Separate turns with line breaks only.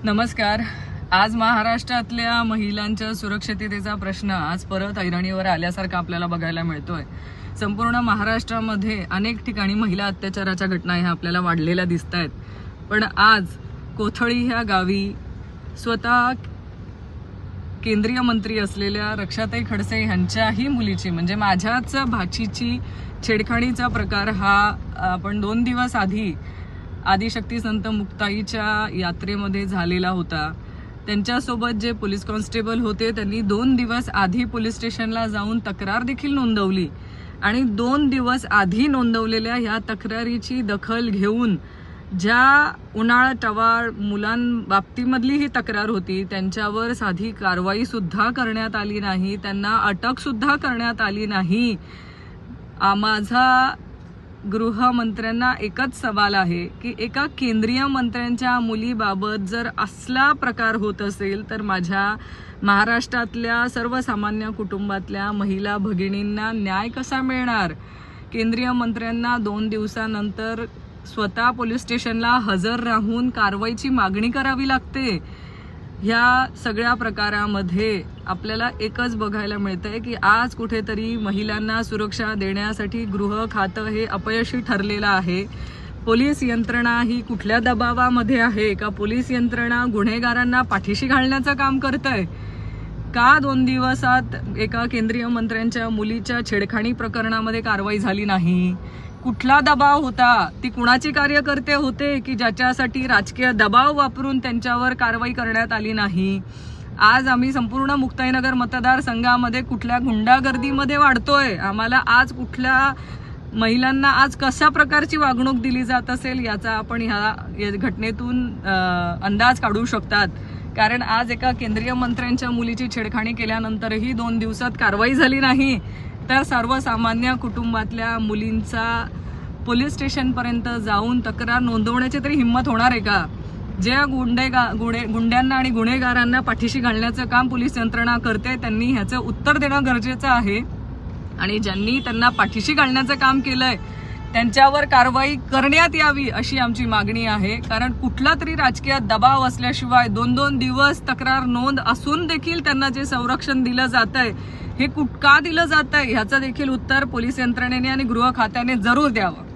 नमस्कार। आज महाराष्ट्रातल्या महिलांच्या सुरक्षिततेचा प्रश्न आज परत ऐरणीवर आल्यासारखा आपल्याला बघायला मिळतोय। संपूर्ण महाराष्ट्रामध्ये अनेक ठिकाणी महिला अत्याचाराच्या घटना ह्या आपल्याला वाढलेल्या दिसतायत। पण आज कोथळी ह्या गावी स्वतः केंद्रीय मंत्री असलेल्या रक्षाताई खडसे यांच्याही मुलीची म्हणजे माझ्याच भाचीची छेडखाणीचा प्रकार हा आपण 2 दिवस आधी आदिशक्ती संत मुक्ताईच्या यात्रेमध्ये झालेला होता। त्यांच्यासोबत जे पोलीस कॉन्स्टेबल होते त्यांनी 2 दिवस आधी पोलीस स्टेशनला जाऊन तक्रार देखील नोंदवली आणि 2 दिवस आधी नोंदवलेल्या ह्या तक्रारीची दखल घेऊन ज्या उन्हाळा टवाळ मुलांबाबतीमधली ही तक्रार होती त्यांच्यावर साधी कारवाई सुद्धा करण्यात आली नाही, त्यांना अटक सुद्धा करण्यात आली नाही। माझा गृहमंत्र्यांना एकच सवाल आहे की एका केंद्रीय मंत्र्यांच्या मुलीबाबत जर असला प्रकार होत असेल तर माझ्या महाराष्ट्रातल्या सर्वसामान्य कुटुंबातल्या महिला भगिनींना न्याय कसा मिळणार। केंद्रीय मंत्र्यांना 2 दिवसानंतर स्वतः पोलीस स्टेशनला हजर राहून कारवाईची मागणी करावी लागते। ह्या सगळ्या प्रकारामध्ये आपल्याला एकच बघायला मिळतंय की आज कुठेतरी महिलांना सुरक्षा देण्यासाठी गृह खातं हे अपयशी ठरलेलं आहे। पोलीस यंत्रणा ही कुठल्या दबावामध्ये आहे का पोलीस यंत्रणा गुन्हेगारांना पाठीशी घालण्याचं काम करतंय का 2 दिवसात एका केंद्रीय मंत्र्यांच्या मुलीच्या छेडखाणी प्रकरणामध्ये कारवाई झाली नाही। कुठला दबाव होता, ती कुणाची कार्यकर्ते होते की ज्याच्यासाठी राजकीय दबाव वापरून त्यांच्यावर कारवाई करण्यात आली नाही। आज आम्ही संपूर्ण मुक्ताईनगर मतदारसंघामध्ये कुठल्या गुंडागर्दीमध्ये वाढतोय, आम्हाला आज कुठल्या महिलांना आज कशा प्रकारची वागणूक दिली जात असेल याचा आपण ह्या घटनेतून अंदाज काढू शकतात। कारण आज एका केंद्रीय मंत्र्यांच्या मुलीची छेडखाणी केल्यानंतरही 2 दिवसात कारवाई झाली नाही तर सर्वसामान्य कुटुंबातल्या मुलींचा पोलीस स्टेशनपर्यंत जाऊन तक्रार नोंदवण्याची तरी हिंमत होणार आहे का। ज्या गुंड्यांना आणि गुन्हेगारांना पाठीशी घालण्याचं काम पोलीस यंत्रणा करते त्यांनी ह्याचं उत्तर देणं गरजेचं आहे आणि ज्यांनी त्यांना पाठीशी घालण्याचं काम केलंय त्यांच्यावर कारवाई करण्यात यावी अशी आमची मागणी आहे। कारण कुठला तरी राजकीय दबाव असल्याशिवाय 2-2 दिवस तक्रार नोंद असून देखील त्यांना जे संरक्षण दिलं जातंय हे का दिलं जातंय ह्याचं देखील उत्तर पोलीस यंत्रणेने आणि गृह खात्याने जरूर द्यावं।